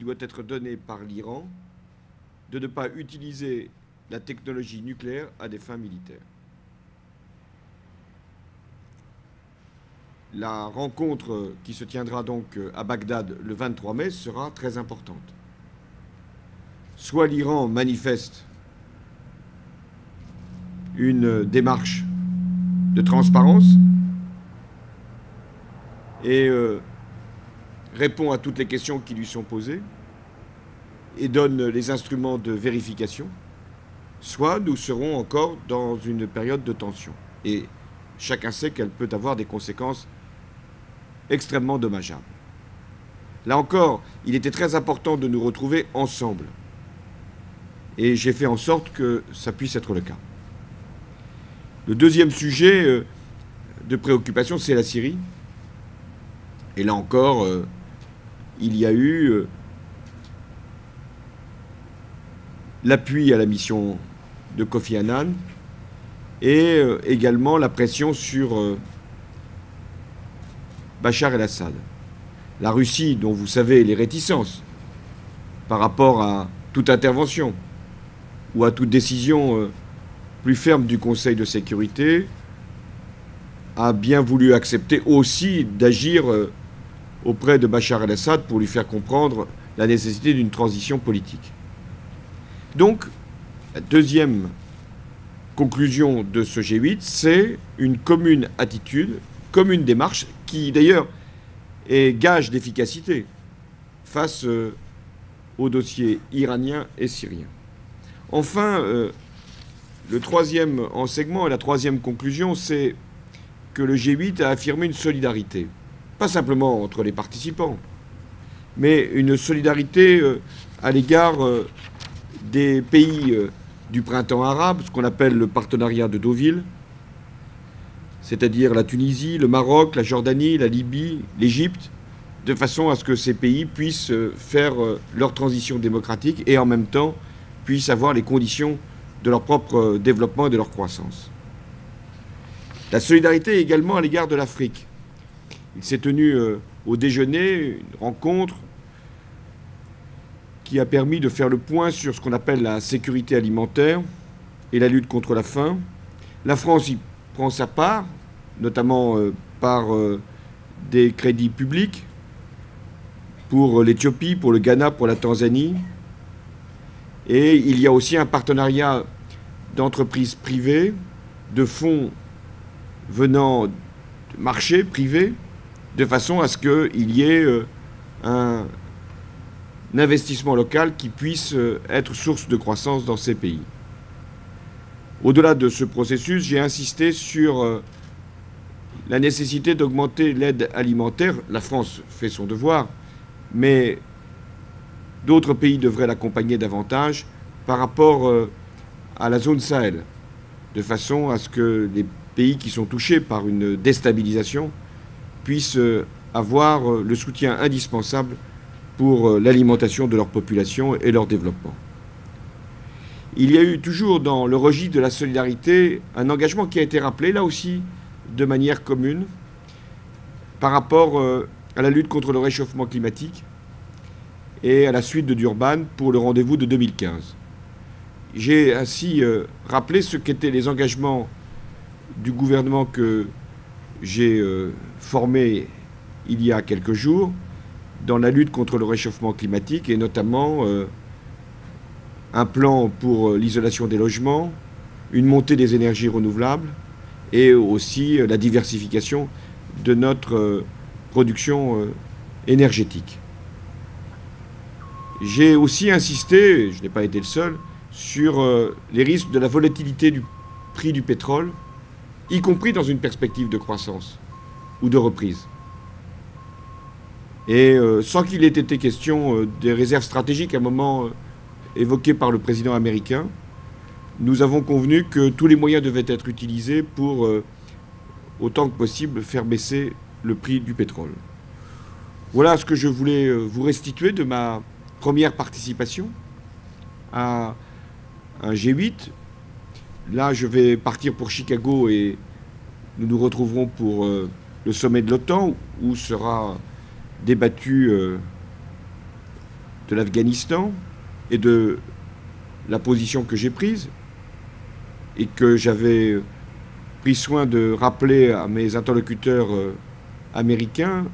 qui doit être donné par l'Iran de ne pas utiliser la technologie nucléaire à des fins militaires. La rencontre qui se tiendra donc à Bagdad le 23 mai sera très importante. Soit l'Iran manifeste une démarche de transparence et répond à toutes les questions qui lui sont posées et donne les instruments de vérification, soit nous serons encore dans une période de tension. Et chacun sait qu'elle peut avoir des conséquences extrêmement dommageables. Là encore, il était très important de nous retrouver ensemble. Et j'ai fait en sorte que ça puisse être le cas. Le deuxième sujet de préoccupation, c'est la Syrie. Et là encore, il y a eu l'appui à la mission de Kofi Annan et également la pression sur Bachar el-Assad. La Russie, dont vous savez les réticences par rapport à toute intervention ou à toute décision plus ferme du Conseil de sécurité, a bien voulu accepter aussi d'agir auprès de Bachar el-Assad pour lui faire comprendre la nécessité d'une transition politique. Donc, la deuxième conclusion de ce G8, c'est une commune attitude, commune démarche, qui d'ailleurs est gage d'efficacité face aux dossiers iraniens et syriens. Enfin, le troisième enseignement et la troisième conclusion, c'est que le G8 a affirmé une solidarité, pas simplement entre les participants, mais une solidarité à l'égard des pays du printemps arabe, ce qu'on appelle le partenariat de Deauville, c'est-à-dire la Tunisie, le Maroc, la Jordanie, la Libye, l'Égypte, de façon à ce que ces pays puissent faire leur transition démocratique et en même temps puissent avoir les conditions de leur propre développement et de leur croissance. La solidarité également à l'égard de l'Afrique. Il s'est tenu au déjeuner une rencontre qui a permis de faire le point sur ce qu'on appelle la sécurité alimentaire et la lutte contre la faim. La France y prend sa part, notamment par des crédits publics pour l'Éthiopie, pour le Ghana, pour la Tanzanie. Et il y a aussi un partenariat d'entreprises privées, de fonds venant de marchés privés, de façon à ce qu'il y ait un investissement local qui puisse être source de croissance dans ces pays. Au-delà de ce processus, j'ai insisté sur la nécessité d'augmenter l'aide alimentaire. La France fait son devoir, mais d'autres pays devraient l'accompagner davantage par rapport à la zone Sahel, de façon à ce que les pays qui sont touchés par une déstabilisation puissent avoir le soutien indispensable pour l'alimentation de leur population et leur développement. Il y a eu toujours dans le registre de la solidarité un engagement qui a été rappelé, là aussi, de manière commune, par rapport à la lutte contre le réchauffement climatique et à la suite de Durban pour le rendez-vous de 2015. J'ai ainsi rappelé ce qu'étaient les engagements du gouvernement que j'ai formé il y a quelques jours dans la lutte contre le réchauffement climatique et notamment un plan pour l'isolation des logements, une montée des énergies renouvelables et aussi la diversification de notre production énergétique. J'ai aussi insisté, je n'ai pas été le seul, sur les risques de la volatilité du prix du pétrole, y compris dans une perspective de croissance ou de reprise. Et sans qu'il ait été question des réserves stratégiques, à un moment évoqué par le président américain, nous avons convenu que tous les moyens devaient être utilisés pour, autant que possible, faire baisser le prix du pétrole. Voilà ce que je voulais vous restituer de ma première participation à un G8. Là, je vais partir pour Chicago et nous nous retrouverons pour le sommet de l'OTAN où sera débattu de l'Afghanistan et de la position que j'ai prise et que j'avais pris soin de rappeler à mes interlocuteurs américains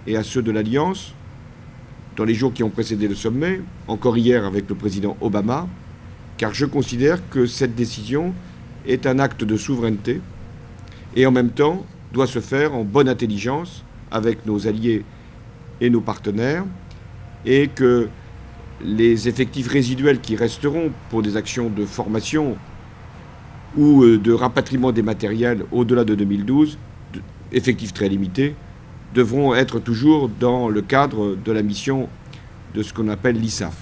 et à ceux de l'Alliance dans les jours qui ont précédé le sommet, encore hier avec le président Obama, car je considère que cette décision est un acte de souveraineté et en même temps doit se faire en bonne intelligence avec nos alliés et nos partenaires, et que les effectifs résiduels qui resteront pour des actions de formation ou de rapatriement des matériels au-delà de 2012, effectifs très limités, devront être toujours dans le cadre de la mission de ce qu'on appelle l'ISAF.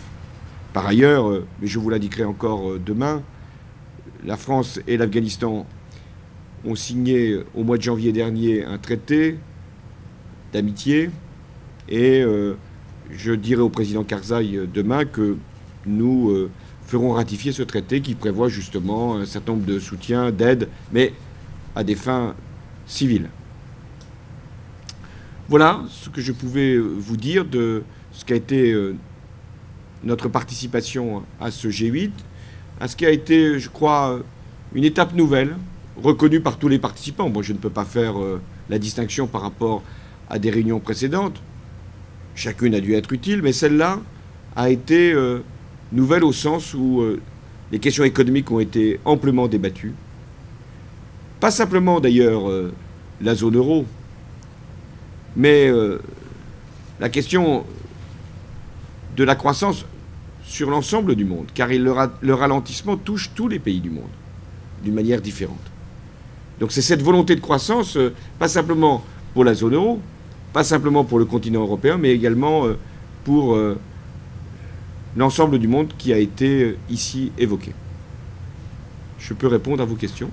Par ailleurs, mais je vous l'indiquerai encore demain, la France et l'Afghanistan ont signé au mois de janvier dernier un traité d'amitié et je dirai au président Karzai demain que nous ferons ratifier ce traité qui prévoit justement un certain nombre de soutiens, d'aides, mais à des fins civiles. Voilà ce que je pouvais vous dire de ce qu'a été notre participation à ce G8, à ce qui a été, je crois, une étape nouvelle, reconnue par tous les participants. Bon, je ne peux pas faire la distinction par rapport à des réunions précédentes. Chacune a dû être utile, mais celle-là a été nouvelle au sens où les questions économiques ont été amplement débattues. Pas simplement d'ailleurs la zone euro, mais la question de la croissance sur l'ensemble du monde, car le ralentissement touche tous les pays du monde d'une manière différente. Donc c'est cette volonté de croissance, pas simplement pour la zone euro, pas simplement pour le continent européen, mais également pour l'ensemble du monde qui a été ici évoqué. Je peux répondre à vos questions ?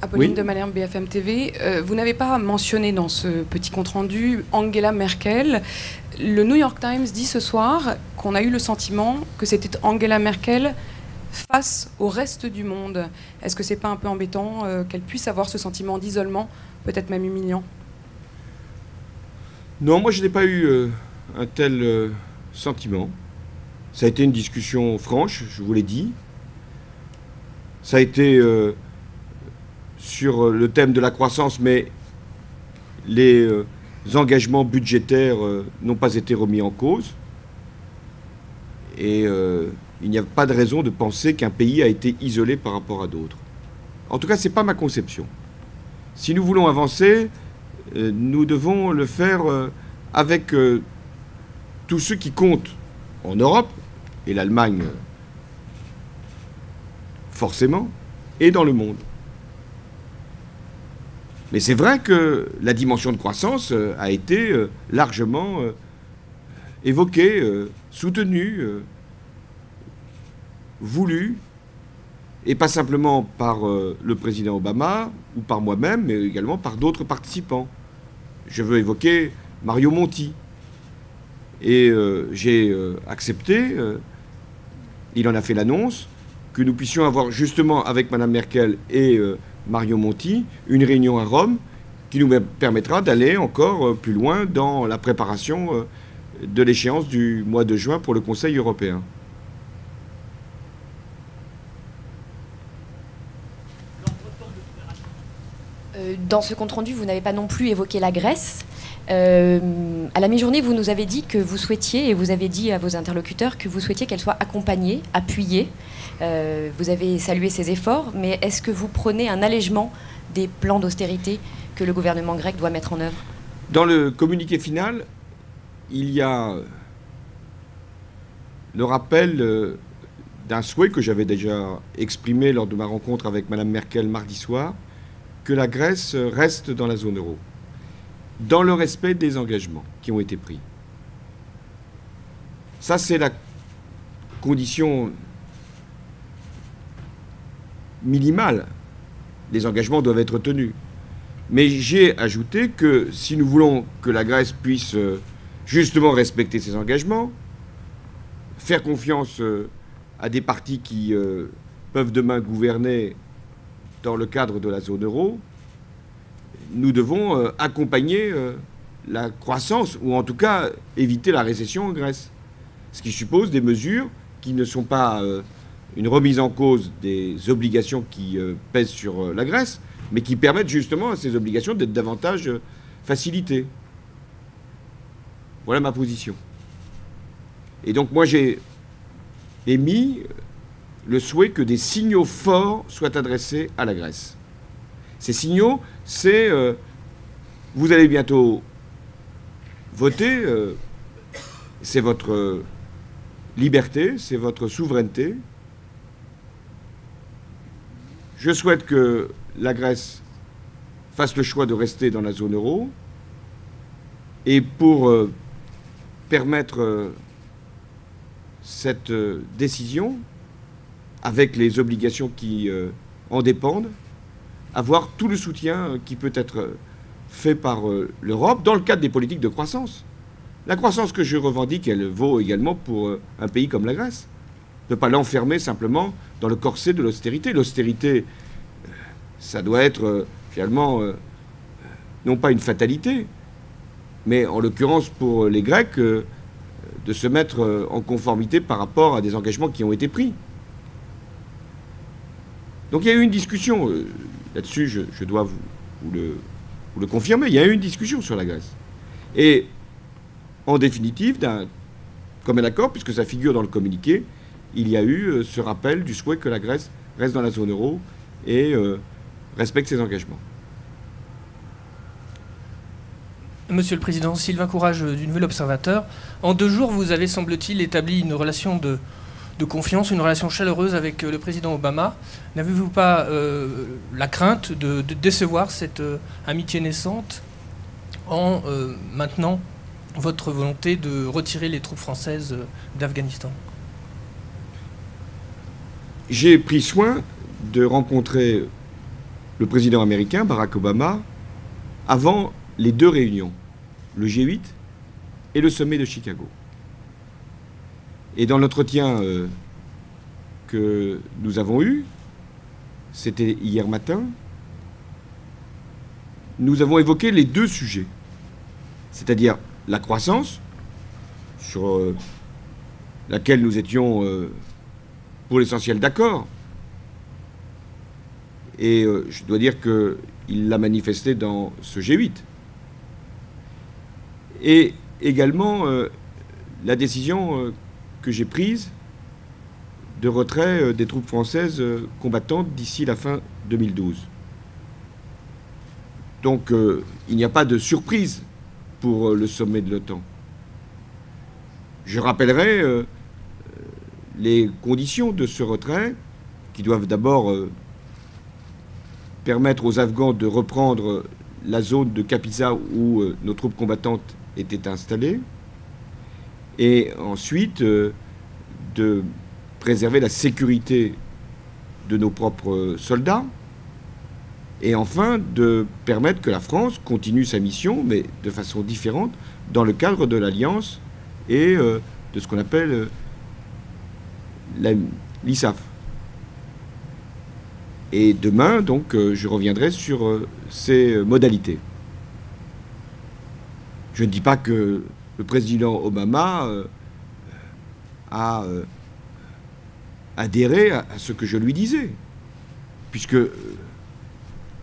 Apolline Oui. de Malherbe, BFM TV. Vous n'avez pas mentionné dans ce petit compte-rendu Angela Merkel. Le New York Times dit ce soir qu'on a eu le sentiment que c'était Angela Merkel face au reste du monde. Est-ce que c'est pas un peu embêtant qu'elle puisse avoir ce sentiment d'isolement, peut-être même humiliant ? Non, moi je n'ai pas eu un tel sentiment. Ça a été une discussion franche, je vous l'ai dit. Ça a été sur le thème de la croissance, mais les engagements budgétaires n'ont pas été remis en cause. Et il n'y a pas de raison de penser qu'un pays a été isolé par rapport à d'autres. En tout cas, ce n'est pas ma conception. Si nous voulons avancer, nous devons le faire avec tous ceux qui comptent en Europe, et l'Allemagne forcément, et dans le monde. Mais c'est vrai que la dimension de croissance a été largement évoquée, soutenue, voulue, et pas simplement par le président Obama ou par moi-même, mais également par d'autres participants. Je veux évoquer Mario Monti. Et j'ai accepté, il en a fait l'annonce, que nous puissions avoir justement avec Mme Merkel et Mario Monti une réunion à Rome qui nous permettra d'aller encore plus loin dans la préparation de l'échéance du mois de juin pour le Conseil européen. Dans ce compte-rendu, vous n'avez pas non plus évoqué la Grèce. À la mi-journée, vous nous avez dit que vous souhaitiez, et vous avez dit à vos interlocuteurs que vous souhaitiez qu'elle soit accompagnée, appuyée. Vous avez salué ces efforts, mais est-ce que vous prenez un allègement des plans d'austérité que le gouvernement grec doit mettre en œuvre ? Dans le communiqué final, il y a le rappel d'un souhait que j'avais déjà exprimé lors de ma rencontre avec Mme Merkel mardi soir, que la Grèce reste dans la zone euro, dans le respect des engagements qui ont été pris. Ça, c'est la condition minimale. Les engagements doivent être tenus. Mais j'ai ajouté que si nous voulons que la Grèce puisse justement respecter ses engagements, faire confiance à des partis qui peuvent demain gouverner dans le cadre de la zone euro, nous devons accompagner la croissance, ou en tout cas éviter la récession en Grèce. Ce qui suppose des mesures qui ne sont pas une remise en cause des obligations qui pèsent sur la Grèce, mais qui permettent justement à ces obligations d'être davantage facilitées. Voilà ma position. Et donc moi j'ai émis le souhait que des signaux forts soient adressés à la Grèce. Ces signaux, c'est vous allez bientôt voter, c'est votre liberté, c'est votre souveraineté. Je souhaite que la Grèce fasse le choix de rester dans la zone euro et pour permettre cette décision, avec les obligations qui en dépendent, avoir tout le soutien qui peut être fait par l'Europe dans le cadre des politiques de croissance. La croissance que je revendique, elle vaut également pour un pays comme la Grèce. Ne pas l'enfermer simplement dans le corset de l'austérité. L'austérité, ça doit être finalement non pas une fatalité, mais en l'occurrence pour les Grecs, de se mettre en conformité par rapport à des engagements qui ont été pris. Donc il y a eu une discussion, là-dessus je dois vous le confirmer, il y a eu une discussion sur la Grèce. Et en définitive, d'un commun accord, puisque ça figure dans le communiqué, il y a eu ce rappel du souhait que la Grèce reste dans la zone euro et respecte ses engagements. Monsieur le Président, Sylvain Courage du Nouvel Observateur. En 2 jours, vous avez, semble-t-il, établi une relation de confiance, une relation chaleureuse avec le président Obama. N'avez-vous pas la crainte de décevoir cette amitié naissante en maintenant votre volonté de retirer les troupes françaises d'Afghanistan? J'ai pris soin de rencontrer le président américain, Barack Obama, avant les 2 réunions, le G8 et le sommet de Chicago. Et dans l'entretien que nous avons eu, c'était hier matin, nous avons évoqué les 2 sujets, c'est-à-dire la croissance, sur laquelle nous étions pour l'essentiel d'accord. Et je dois dire qu'il l'a manifesté dans ce G8. Et également la décision que j'ai prise de retrait des troupes françaises combattantes d'ici la fin 2012. Donc il n'y a pas de surprise pour le sommet de l'OTAN. Je rappellerai les conditions de ce retrait qui doivent d'abord permettre aux Afghans de reprendre la zone de Kapisa où nos troupes combattantes étaient installées, et ensuite de préserver la sécurité de nos propres soldats, et enfin de permettre que la France continue sa mission, mais de façon différente, dans le cadre de l'Alliance et de ce qu'on appelle l'ISAF. Et demain, donc, je reviendrai sur ces modalités. Je ne dis pas que le président Obama a adhéré à ce que je lui disais, puisque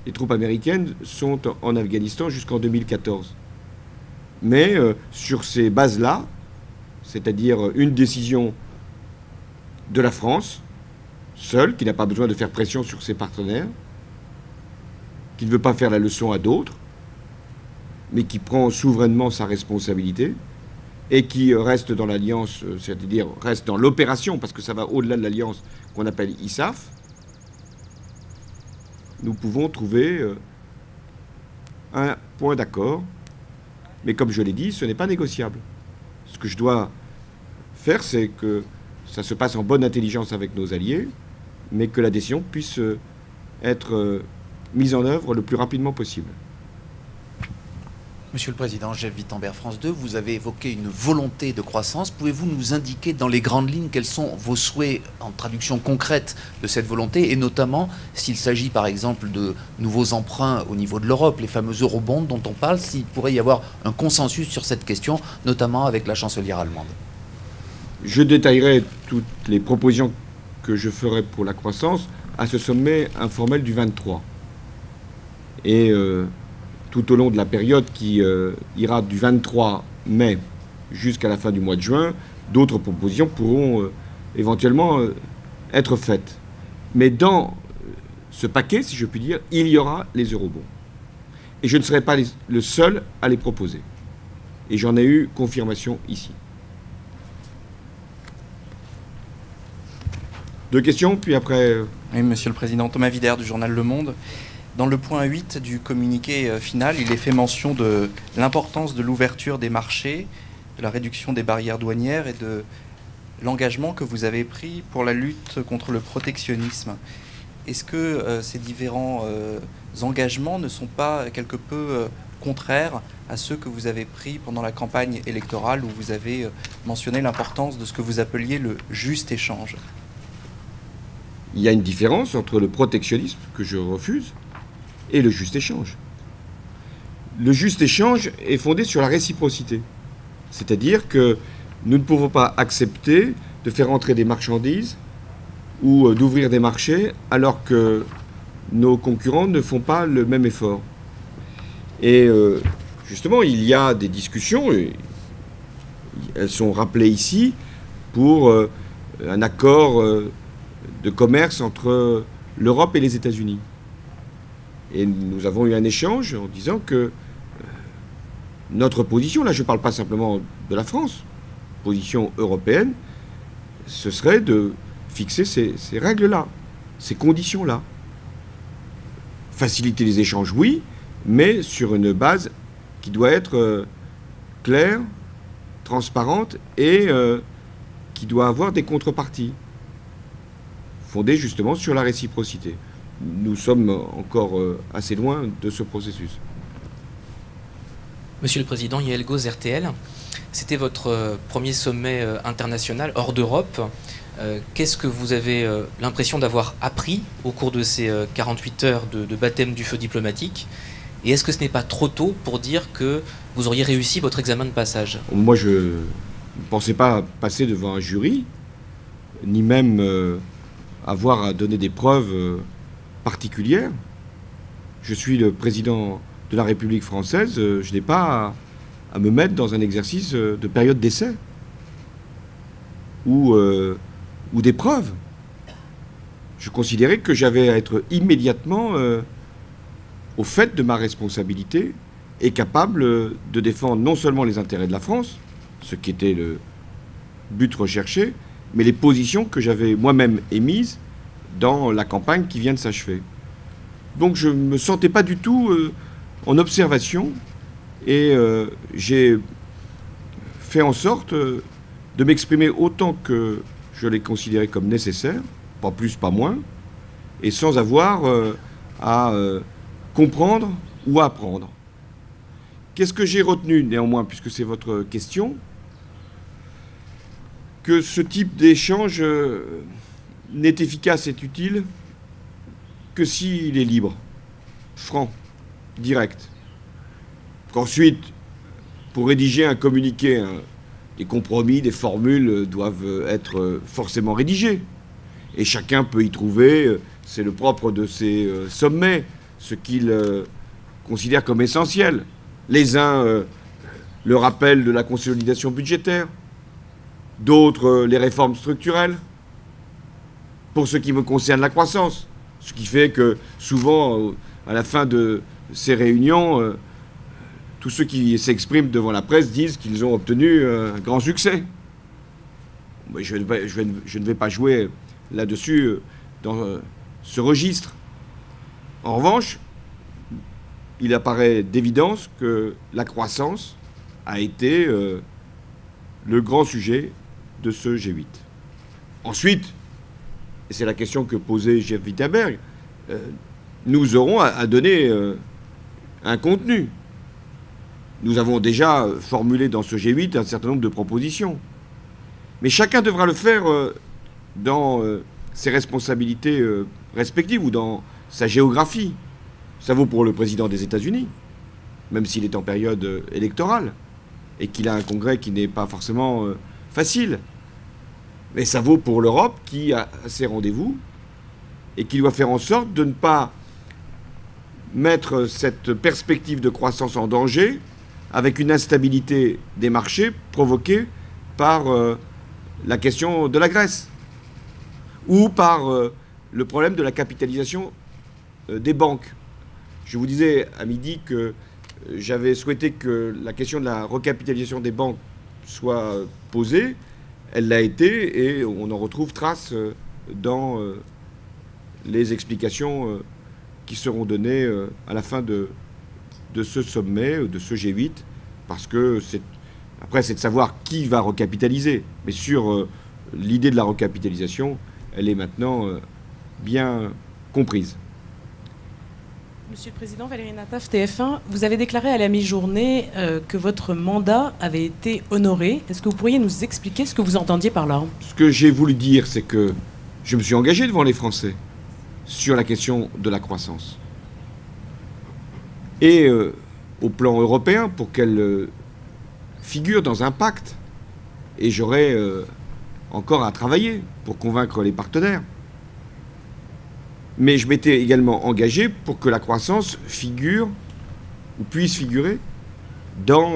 les troupes américaines sont en Afghanistan jusqu'en 2014. Mais sur ces bases-là, c'est-à-dire une décision de la France, seule, qui n'a pas besoin de faire pression sur ses partenaires, qui ne veut pas faire la leçon à d'autres, mais qui prend souverainement sa responsabilité et qui reste dans l'alliance, c'est-à-dire reste dans l'opération, parce que ça va au-delà de l'alliance qu'on appelle ISAF, nous pouvons trouver un point d'accord. Mais comme je l'ai dit, ce n'est pas négociable. Ce que je dois faire, c'est que ça se passe en bonne intelligence avec nos alliés, mais que la décision puisse être mise en œuvre le plus rapidement possible. Monsieur le Président, Jeff Wittenberg, France 2, vous avez évoqué une volonté de croissance. Pouvez-vous nous indiquer dans les grandes lignes quels sont vos souhaits en traduction concrète de cette volonté, et notamment s'il s'agit par exemple de nouveaux emprunts au niveau de l'Europe, les fameux eurobonds dont on parle, s'il pourrait y avoir un consensus sur cette question, notamment avec la chancelière allemande? je détaillerai toutes les propositions que je ferai pour la croissance à ce sommet informel du 23. Et tout au long de la période qui ira du 23 mai jusqu'à la fin du mois de juin, d'autres propositions pourront éventuellement être faites. Mais dans ce paquet, si je puis dire, il y aura les eurobonds. Et je ne serai pas le seul à les proposer. Et j'en ai eu confirmation ici. Deux questions, puis après... Oui, Monsieur le Président. Thomas Vidère du journal Le Monde. Dans le point 8 du communiqué final, il est fait mention de l'importance de l'ouverture des marchés, de la réduction des barrières douanières et de l'engagement que vous avez pris pour la lutte contre le protectionnisme. Est-ce que ces différents engagements ne sont pas quelque peu contraires à ceux que vous avez pris pendant la campagne électorale où vous avez mentionné l'importance de ce que vous appeliez le juste échange? Il y a une différence entre le protectionnisme, que je refuse, et le juste échange. Le juste échange est fondé sur la réciprocité. C'est-à-dire que nous ne pouvons pas accepter de faire entrer des marchandises ou d'ouvrir des marchés alors que nos concurrents ne font pas le même effort. Et justement, il y a des discussions, et elles sont rappelées ici, pour un accord de commerce entre l'Europe et les États-Unis. Et nous avons eu un échange en disant que notre position, là je ne parle pas simplement de la France, position européenne, ce serait de fixer ces règles-là, ces conditions-là. Faciliter les échanges, oui, mais sur une base qui doit être claire, transparente et qui doit avoir des contreparties, fondées justement sur la réciprocité. Nous sommes encore assez loin de ce processus. Monsieur le Président, Yael Gauz, RTL, c'était votre premier sommet international hors d'Europe. Qu'est-ce que vous avez l'impression d'avoir appris au cours de ces 48 heures de baptême du feu diplomatique? Et est-ce que ce n'est pas trop tôt pour dire que vous auriez réussi votre examen de passage? Moi, je ne pensais pas passer devant un jury, ni même avoir à donner des preuves particulières. Je suis le président de la République française, je n'ai pas à me mettre dans un exercice de période d'essai ou d'épreuve. Je considérais que j'avais à être immédiatement au fait de ma responsabilité et capable de défendre non seulement les intérêts de la France, ce qui était le but recherché, mais les positions que j'avais moi-même émises dans la campagne qui vient de s'achever. Donc je ne me sentais pas du tout en observation et j'ai fait en sorte de m'exprimer autant que je l'ai considéré comme nécessaire, pas plus, pas moins, et sans avoir à comprendre ou à apprendre. Qu'est-ce que j'ai retenu néanmoins, puisque c'est votre question, que ce type d'échange n'est efficace et utile que s'il est libre, franc, direct. Qu'ensuite, pour rédiger un communiqué, des compromis, des formules doivent être forcément rédigés. Et chacun peut y trouver, c'est le propre de ces sommets, ce qu'il considère comme essentiel. Les uns le rappel de la consolidation budgétaire, d'autres les réformes structurelles. Pour ce qui me concerne, la croissance. Ce qui fait que souvent, à la fin de ces réunions, tous ceux qui s'expriment devant la presse disent qu'ils ont obtenu un grand succès. Mais je ne vais pas jouer là-dessus dans ce registre. En revanche, il apparaît d'évidence que la croissance a été le grand sujet de ce G8. Ensuite, et c'est la question que posait Jeff Wittenberg, nous aurons à donner un contenu. Nous avons déjà formulé dans ce G8 un certain nombre de propositions. Mais chacun devra le faire dans ses responsabilités respectives ou dans sa géographie. Ça vaut pour le président des États-Unis, même s'il est en période électorale et qu'il a un congrès qui n'est pas forcément facile. Mais ça vaut pour l'Europe qui a ses rendez-vous et qui doit faire en sorte de ne pas mettre cette perspective de croissance en danger avec une instabilité des marchés provoquée par la question de la Grèce ou par le problème de la capitalisation des banques. Je vous disais à midi que j'avais souhaité que la question de la recapitalisation des banques soit posée. Elle l'a été et on en retrouve trace dans les explications qui seront données à la fin de ce sommet, de ce G8, parce que après c'est de savoir qui va recapitaliser. Mais sur l'idée de la recapitalisation, elle est maintenant bien comprise. Monsieur le Président, Valérie Nataf, TF1, vous avez déclaré à la mi-journée que votre mandat avait été honoré. Est-ce que vous pourriez nous expliquer ce que vous entendiez par là? Ce que j'ai voulu dire, c'est que je me suis engagé devant les Français sur la question de la croissance. Et au plan européen, pour qu'elle figure dans un pacte. Et j'aurai encore à travailler pour convaincre les partenaires. Mais je m'étais également engagé pour que la croissance figure, ou puisse figurer, dans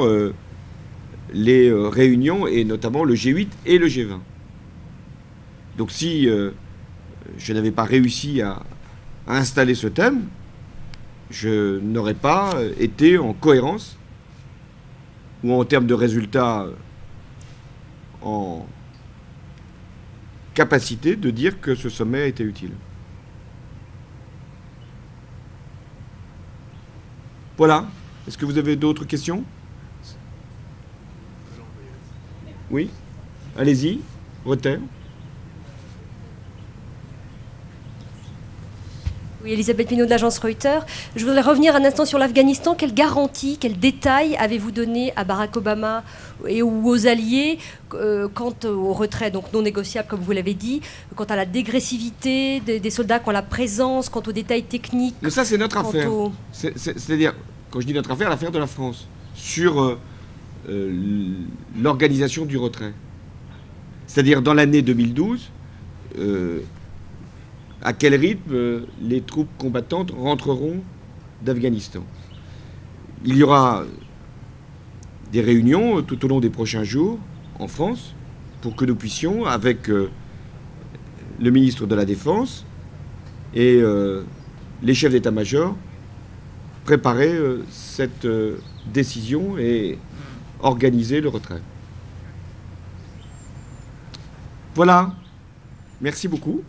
les réunions, et notamment le G8 et le G20. Donc si je n'avais pas réussi à installer ce thème, je n'aurais pas été en cohérence, ou en termes de résultats, en capacité de dire que ce sommet a été utile. Voilà. Est-ce que vous avez d'autres questions? Oui? Allez-y. Retard. Oui, Elisabeth Pinault de l'agence Reuters. Je voudrais revenir un instant sur l'Afghanistan. Quelles garanties, quels détails avez-vous donné à Barack Obama ou aux alliés quant au retrait, donc non négociable, comme vous l'avez dit, quant à la dégressivité des soldats, quant à la présence, quant aux détails techniques? Mais ça, c'est notre affaire. C'est-à-dire, quand je dis notre affaire, l'affaire de la France, sur l'organisation du retrait. C'est-à-dire, dans l'année 2012, à quel rythme les troupes combattantes rentreront d'Afghanistan. Il y aura des réunions tout au long des prochains jours en France pour que nous puissions, avec le ministre de la Défense et les chefs d'état-major, préparer cette décision et organiser le retrait. Voilà. Merci beaucoup.